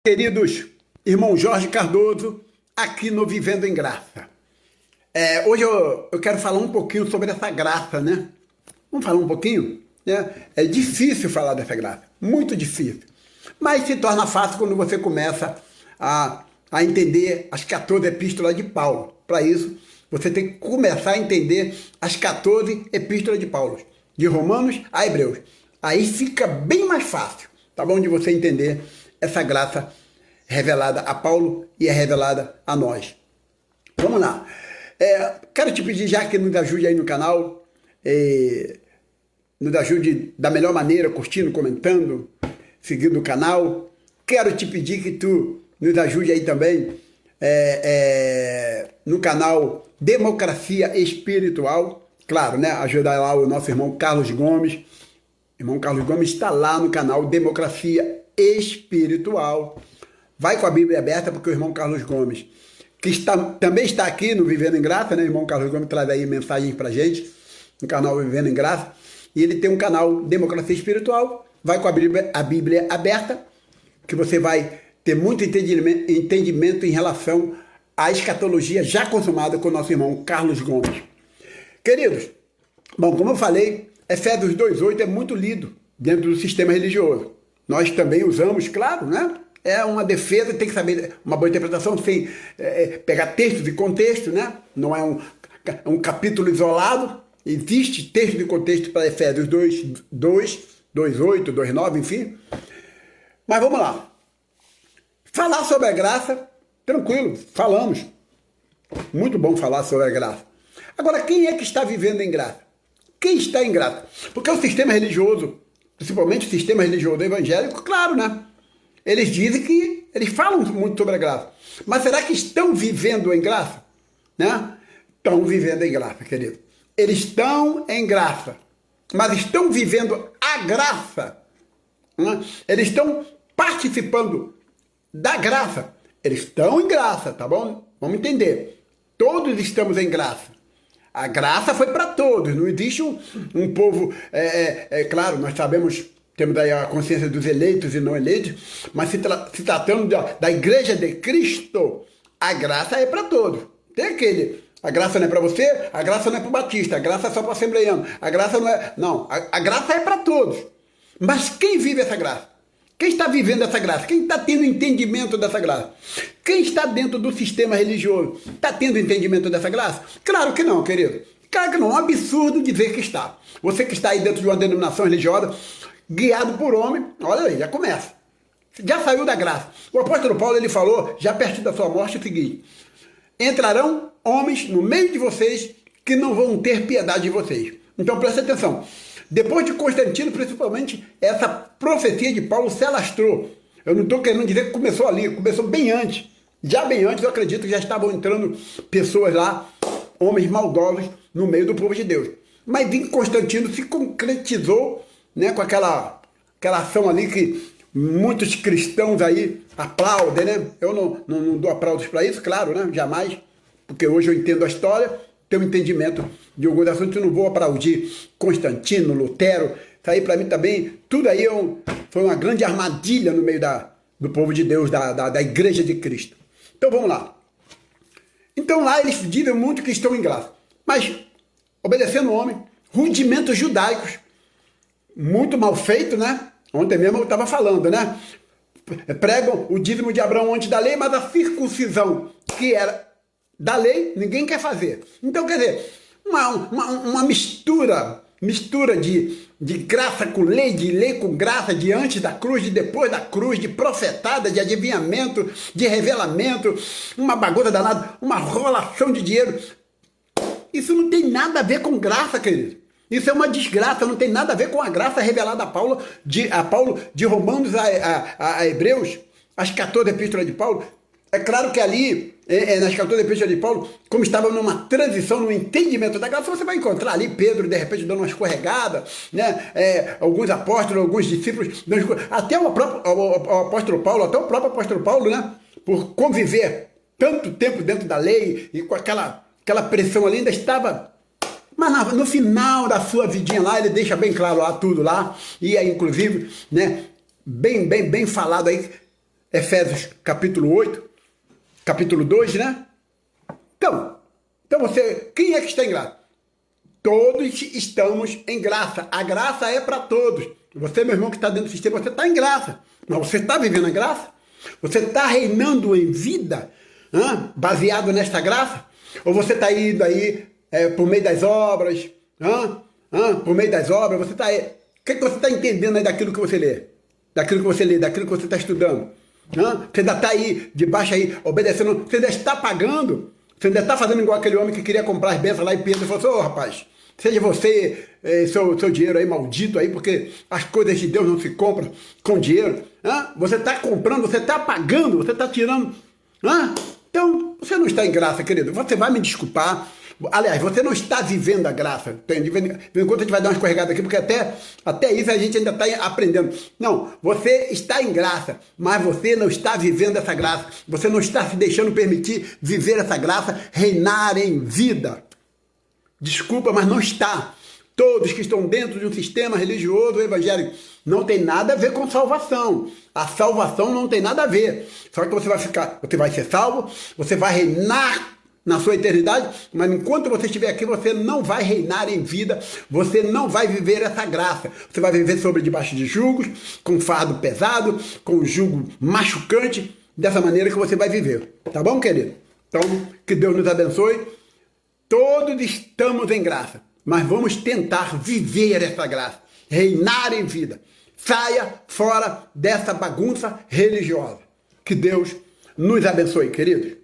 Queridos irmão Jorge Cardoso, aqui no Vivendo em Graça. Hoje eu quero falar um pouquinho sobre essa graça, né? Vamos falar um pouquinho? Né? É difícil falar dessa graça, muito difícil. Mas se torna fácil quando você começa a entender as 14 epístolas de Paulo. Para isso, você tem que começar a entender as 14 epístolas de Paulo, de Romanos a Hebreus. Aí fica bem mais fácil, tá bom? De você entender essa graça revelada a Paulo e é revelada a nós. Vamos lá. Quero te pedir já que nos ajude aí no canal, nos ajude da melhor maneira, curtindo, comentando, seguindo o canal. Quero te pedir que tu nos ajude aí também no canal Democracia Espiritual. Claro, né? Ajudar lá o nosso irmão Carlos Gomes. Irmão Carlos Gomes está lá no canal Democracia Espiritual. Vai com a Bíblia aberta, porque o irmão Carlos Gomes, que também está aqui no Vivendo em Graça, né? O irmão Carlos Gomes traz aí mensagens pra gente no canal Vivendo em Graça. E ele tem um canal Democracia Espiritual. Vai com a Bíblia aberta, que você vai ter muito entendimento em relação à escatologia já consumada com o nosso irmão Carlos Gomes. Queridos, bom, como eu falei, Efésios 2:8 é muito lido dentro do sistema religioso. Nós também usamos, claro, né? É uma defesa, tem que saber uma boa interpretação sem pegar textos de contexto, né? Não é um capítulo isolado. Existe texto de contexto para Efésios 2:8, 2:9, enfim. Mas vamos lá. Falar sobre a graça, tranquilo, falamos. Muito bom falar sobre a graça. Agora, quem é que está vivendo em graça? Quem está em graça? Porque o sistema religioso, principalmente o sistema religioso evangélico, claro, né? Eles dizem que, eles falam muito sobre a graça. Mas será que estão vivendo em graça? Né? Estão vivendo em graça, querido. Eles estão em graça. Mas estão vivendo a graça. Né? Eles estão participando da graça. Eles estão em graça, tá bom? Vamos entender. Todos estamos em graça. A graça foi para todos. Não existe um povo... claro, nós sabemos... Temos aí a consciência dos eleitos e não eleitos, mas se tratando da igreja de Cristo, a graça é para todos. Tem aquele, a graça não é para você, a graça não é para o batista, a graça é só para o assembleiano, a graça não é... Não, a graça é para todos. Mas quem vive essa graça? Quem está vivendo essa graça? Quem está tendo entendimento dessa graça? Quem está dentro do sistema religioso está tendo entendimento dessa graça? Claro que não, querido. Claro que não, é um absurdo dizer que está. Você que está aí dentro de uma denominação religiosa, guiado por homem, olha aí, já começa. Já saiu da graça. O apóstolo Paulo, ele falou, já perto da sua morte, o seguinte: entrarão homens no meio de vocês que não vão ter piedade de vocês. Então presta atenção. Depois de Constantino, principalmente, essa profecia de Paulo se alastrou. Eu não estou querendo dizer que começou ali, começou bem antes. Já bem antes, eu acredito que já estavam entrando pessoas lá, homens maldosos, no meio do povo de Deus. Mas em Constantino se concretizou, né, com aquela ação ali que muitos cristãos aí aplaudem, né? Eu não dou aplausos para isso, claro, né? Jamais, porque hoje eu entendo a história, tenho entendimento de alguns assuntos, eu não vou aplaudir Constantino, Lutero, isso aí para mim também, tudo aí foi uma grande armadilha no meio do povo de Deus, da igreja de Cristo. Então vamos lá. Então lá eles dizem muito que estão em graça, mas obedecendo o homem, rudimentos judaicos, muito mal feito, né? Ontem mesmo eu estava falando, né? Pregam o dízimo de Abraão antes da lei, mas a circuncisão que era da lei, ninguém quer fazer. Então, quer dizer, uma mistura de graça com lei, de lei com graça, de antes da cruz, de depois da cruz, de profetada, de adivinhamento, de revelamento, uma bagunça danada, uma rolação de dinheiro. Isso não tem nada a ver com graça, querido. Isso é uma desgraça, não tem nada a ver com a graça revelada a Paulo de Romanos a Hebreus, as 14 epístolas de Paulo. É claro que ali, nas 14 epístolas de Paulo, como estava numa transição, no entendimento da graça, você vai encontrar ali Pedro, de repente, dando uma escorregada, né? Alguns apóstolos, alguns discípulos, até o apóstolo Paulo, até o próprio apóstolo Paulo, né? Por conviver tanto tempo dentro da lei e com aquela pressão ali, ainda estava... Mas no final da sua vidinha lá, ele deixa bem claro lá, tudo lá, e aí, inclusive, né, bem falado aí, Efésios capítulo 8, capítulo 2, né? Então você, quem é que está em graça? Todos estamos em graça. A graça é para todos. Você, meu irmão, que está dentro do sistema, você está em graça. Mas você está vivendo a graça? Você está reinando em vida, baseado nesta graça? Ou você está indo aí por meio das obras? Por meio das obras, você está aí. O que você está entendendo aí daquilo que você lê? Daquilo que você lê, daquilo que você está estudando? Você ainda está aí, debaixo aí, obedecendo, você ainda está pagando? Você ainda está fazendo igual aquele homem que queria comprar as bênçãos lá em Pedro e falou assim, ô rapaz, seja você, seu dinheiro aí maldito aí, porque as coisas de Deus não se compram com dinheiro. Você está comprando, você está pagando, você está tirando. Então, você não está em graça, querido. Você vai me desculpar. Aliás, você não está vivendo a graça. De vez em quando a gente vai dar uma escorregada aqui, porque até isso a gente ainda está aprendendo. Não, você está em graça, mas você não está vivendo essa graça. Você não está se deixando permitir viver essa graça, reinar em vida. Desculpa, mas não está. Todos que estão dentro de um sistema religioso evangélico não tem nada a ver com salvação. A salvação não tem nada a ver. Só que você vai ser salvo, você vai reinar na sua eternidade, mas enquanto você estiver aqui, você não vai reinar em vida, você não vai viver essa graça. Você vai viver sobre debaixo de julgos, com fardo pesado, com jugo machucante, dessa maneira que você vai viver. Tá bom, querido? Então, que Deus nos abençoe. Todos estamos em graça, mas vamos tentar viver essa graça, reinar em vida. Saia fora dessa bagunça religiosa. Que Deus nos abençoe, queridos.